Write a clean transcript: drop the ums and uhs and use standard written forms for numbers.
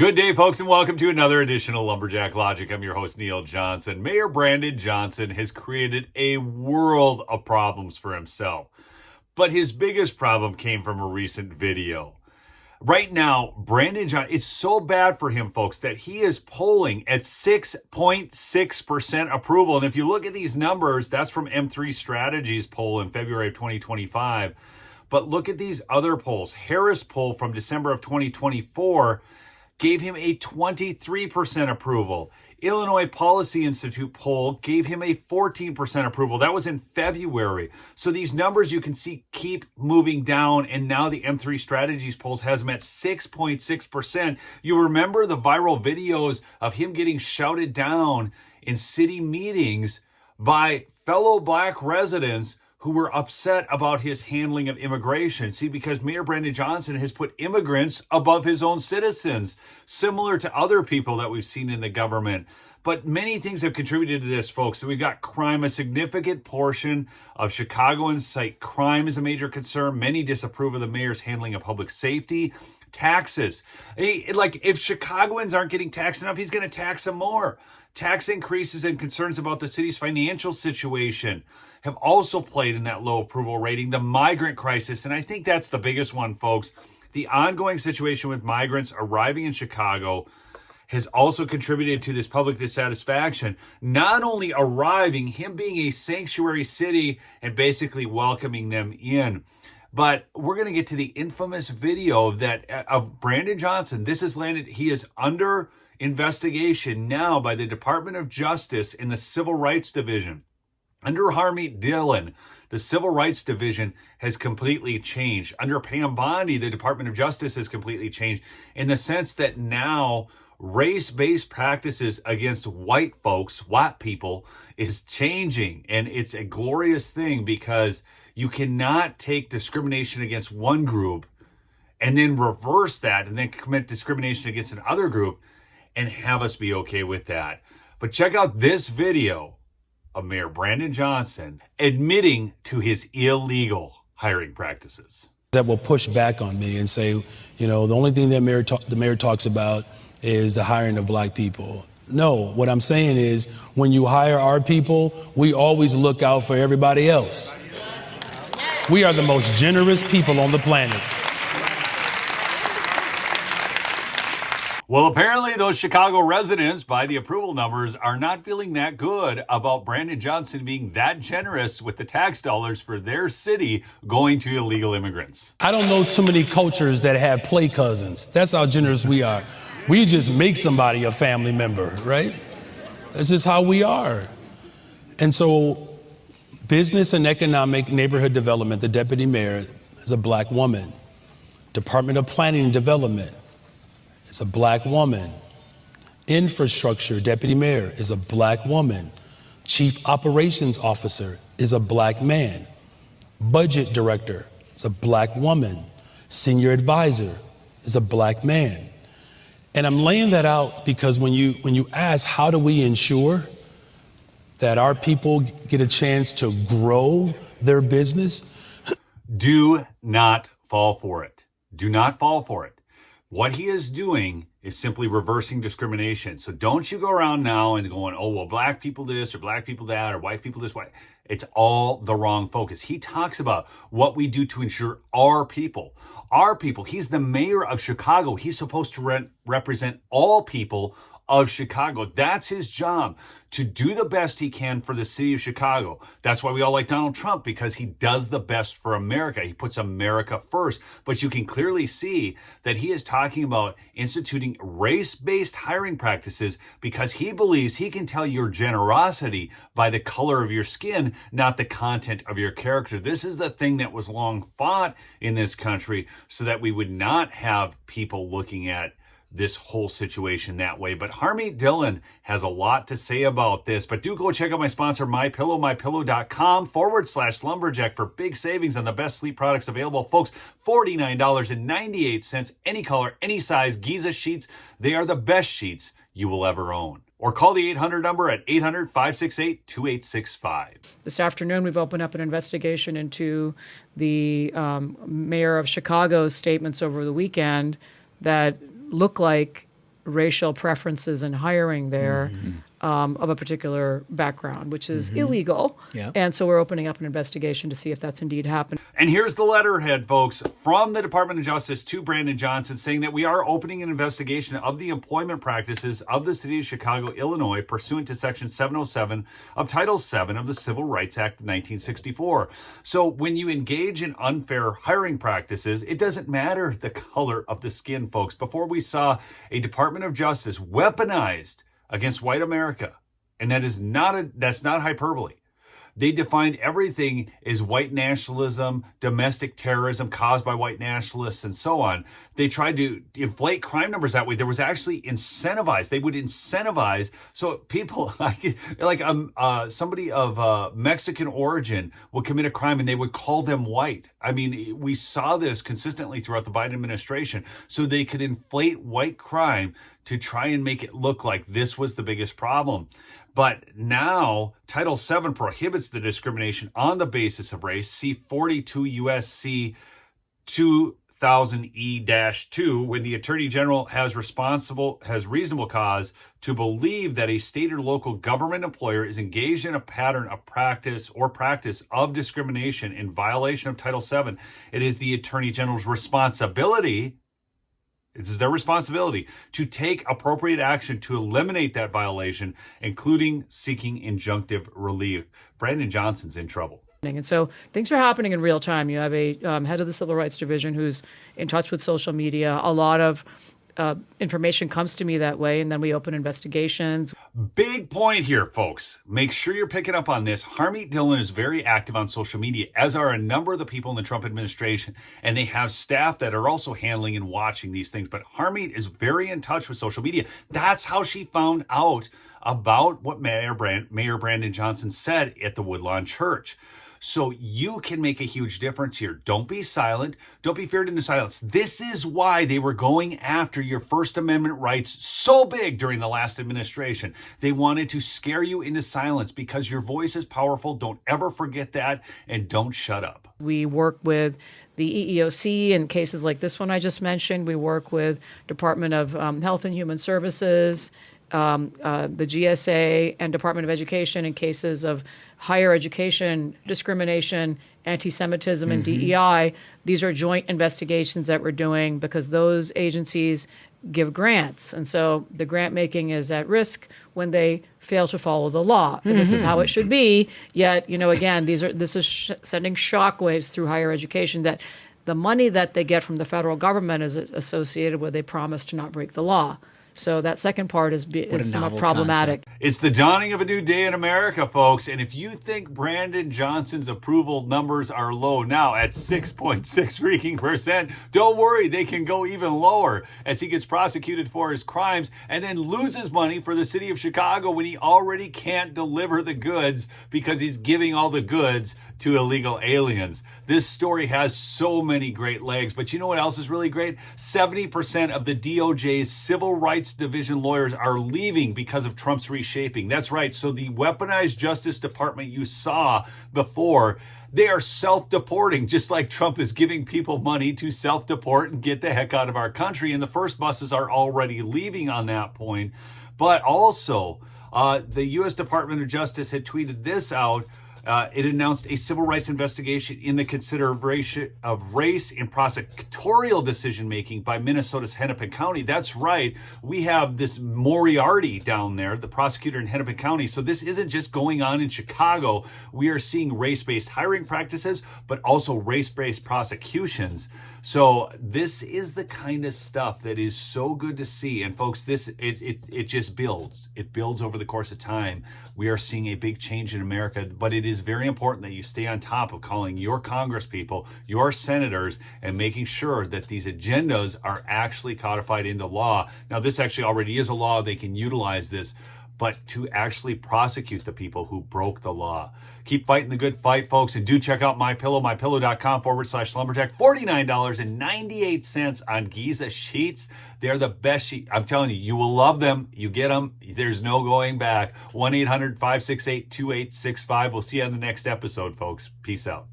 Good day, folks, and welcome to another edition of Lumberjack Logic. I'm your host, Neil Johnson. Mayor Barandon Johnson has created a world of problems for himself, but his biggest problem came from a recent video. Right now, Barandon Johnson, it's so bad for him, folks, that he is polling at 6.6% approval. And if you look at these numbers, that's from M3 Strategies poll in February of 2025. But look at these other polls. Harris poll from December of 2024 gave him a 23% approval. Illinois Policy Institute poll gave him a 14% approval. That was in February. So these numbers you can see keep moving down, and now the M3 Strategies polls has him at 6.6%. You remember the viral videos of him getting shouted down in city meetings by fellow black residents who were upset about his handling of immigration. See, because Mayor Barandon Johnson has put immigrants above his own citizens, similar to other people that we've seen in the government. But many things have contributed to this, folks. So we've got crime. A significant portion of Chicagoans cite crime as a major concern. Many disapprove of the mayor's handling of public safety. Taxes. If Chicagoans aren't getting taxed enough, he's going to tax them more. Tax increases and concerns about the city's financial situation have also played in that low approval rating. The migrant crisis, and I think that's the biggest one, folks. The ongoing situation with migrants arriving in Chicago has also contributed to this public dissatisfaction. Not only arriving, him being a sanctuary city and basically welcoming them in. But we're going to get to the infamous video of Barandon Johnson. This has landed, he is under investigation now by the Department of Justice in the Civil Rights Division. Under Harmeet Dhillon, the Civil Rights Division has completely changed. Under Pam Bondi, the Department of Justice has completely changed in the sense that now race-based practices against white folks, white people, is changing. And it's a glorious thing because you cannot take discrimination against one group and then reverse that and then commit discrimination against another group and have us be okay with that. But check out this video of Mayor Barandon Johnson admitting to his illegal hiring practices. That will push back on me and say, the only thing that the mayor talks about is the hiring of black people. No, what I'm saying is when you hire our people, we always look out for everybody else. We are the most generous people on the planet. Well, apparently those Chicago residents, by the approval numbers, are not feeling that good about Barandon Johnson being that generous with the tax dollars for their city going to illegal immigrants. I don't know too many cultures that have play cousins. That's how generous we are. We just make somebody a family member, right? That's just how we are. And so Business and Economic Neighborhood Development, the deputy mayor, is a black woman. Department of Planning and Development, is a black woman. Infrastructure deputy mayor is a black woman. Chief operations officer is a black man. Budget director is a black woman. Senior advisor is a black man. And I'm laying that out because when you ask how do we ensure that our people get a chance to grow their business, do not fall for it. Do not fall for it. What he is doing is simply reversing discrimination. So don't you go around now and going, oh, well, black people this or black people that or white people this, white. It's all the wrong focus. He talks about what we do to ensure our people. Our people. He's the mayor of Chicago. He's supposed to represent all people of Chicago. That's his job, to do the best he can for the city of Chicago. That's why we all like Donald Trump, because he does the best for America. He puts America first. But you can clearly see that he is talking about instituting race-based hiring practices because he believes he can tell your generosity by the color of your skin, not the content of your character. This is the thing that was long fought in this country so that we would not have people looking at this whole situation that way. But Harmeet Dhillon has a lot to say about this. But do go check out my sponsor, MyPillow, mypillow.com/lumberjack for big savings on the best sleep products available. Folks, $49.98, any color, any size, Giza sheets. They are the best sheets you will ever own. Or call the 800 number at 800-568-2865. This afternoon, we've opened up an investigation into the mayor of Chicago's statements over the weekend that look like racial preferences in hiring there of a particular background, which is illegal. Yep. And so we're opening up an investigation to see if that's indeed happened. And here's the letterhead, folks, from the Department of Justice to Barandon Johnson, saying that we are opening an investigation of the employment practices of the city of Chicago, Illinois, pursuant to Section 707 of Title VII of the Civil Rights Act of 1964. So when you engage in unfair hiring practices, it doesn't matter the color of the skin, folks. Before we saw a Department of Justice weaponized against white America, and that's not hyperbole. They defined everything as white nationalism, domestic terrorism caused by white nationalists, and so on. They tried to inflate crime numbers that way. There was actually incentivized. They would incentivize. So people like somebody of Mexican origin would commit a crime and they would call them white. I mean, we saw this consistently throughout the Biden administration. So they could inflate white crime to try and make it look like this was the biggest problem. But now Title VII prohibits the discrimination on the basis of race. See 42 USC 2000E-2, when the Attorney General has reasonable cause to believe that a state or local government employer is engaged in a pattern of practice of discrimination in violation of Title VII. It is the Attorney General's responsibility. It is their responsibility to take appropriate action to eliminate that violation, including seeking injunctive relief. Barandon Johnson's in trouble. And so things are happening in real time. You have a head of the Civil Rights Division who's in touch with social media. A lot of information comes to me that way, and then we open investigations. Big point here, folks. Make sure you're picking up on this. Harmeet Dhillon is very active on social media, as are a number of the people in the Trump administration, and they have staff that are also handling and watching these things. But Harmeet is very in touch with social media. That's how she found out about what Mayor Barandon Johnson said at the Woodlawn Church. So you can make a huge difference here. Don't be silent. Don't be feared into silence. This is why they were going after your First Amendment rights so big during the last administration. They wanted to scare you into silence because your voice is powerful. Don't ever forget that, and don't shut up. We work with the EEOC in cases like this one I just mentioned. We work with Department of Health and Human Services, the GSA, and Department of Education in cases of higher education discrimination, anti-Semitism, and DEI. These are joint investigations that we're doing because those agencies give grants. And so the grant making is at risk when they fail to follow the law. And this is how it should be. Yet, again, this is sending shockwaves through higher education that the money that they get from the federal government is associated with a promise to not break the law. So that second part is somewhat problematic. Concept. It's the dawning of a new day in America, folks. And if you think Barandon Johnson's approval numbers are low now at 6.6 freaking %, don't worry, they can go even lower as he gets prosecuted for his crimes and then loses money for the city of Chicago when he already can't deliver the goods because he's giving all the goods to illegal aliens. This story has so many great legs, but you know what else is really great? 70% of the DOJ's Civil Rights Division lawyers are leaving because of Trump's reshaping. That's right. So the weaponized Justice Department you saw before, they are self-deporting, just like Trump is giving people money to self-deport and get the heck out of our country. And the first buses are already leaving on that point. But also, the U.S. Department of Justice had tweeted this out. It announced a civil rights investigation in the consideration of race in prosecutorial decision-making by Minnesota's Hennepin County. That's right. We have this Moriarty down there, the prosecutor in Hennepin County. So this isn't just going on in Chicago. We are seeing race-based hiring practices, but also race-based prosecutions. So this is the kind of stuff that is so good to see. And folks, it just builds. It builds over the course of time. We are seeing a big change in America, but it is very important that you stay on top of calling your congresspeople, your senators, and making sure that these agendas are actually codified into law. Now, this actually already is a law. They can utilize this, but to actually prosecute the people who broke the law. Keep fighting the good fight, folks, and do check out MyPillow, mypillow.com/lumberjack. $49.98 on Giza sheets. They're the best sheet. I'm telling you, you will love them. You get them. There's no going back. 1-800-568-2865. We'll see you on the next episode, folks. Peace out.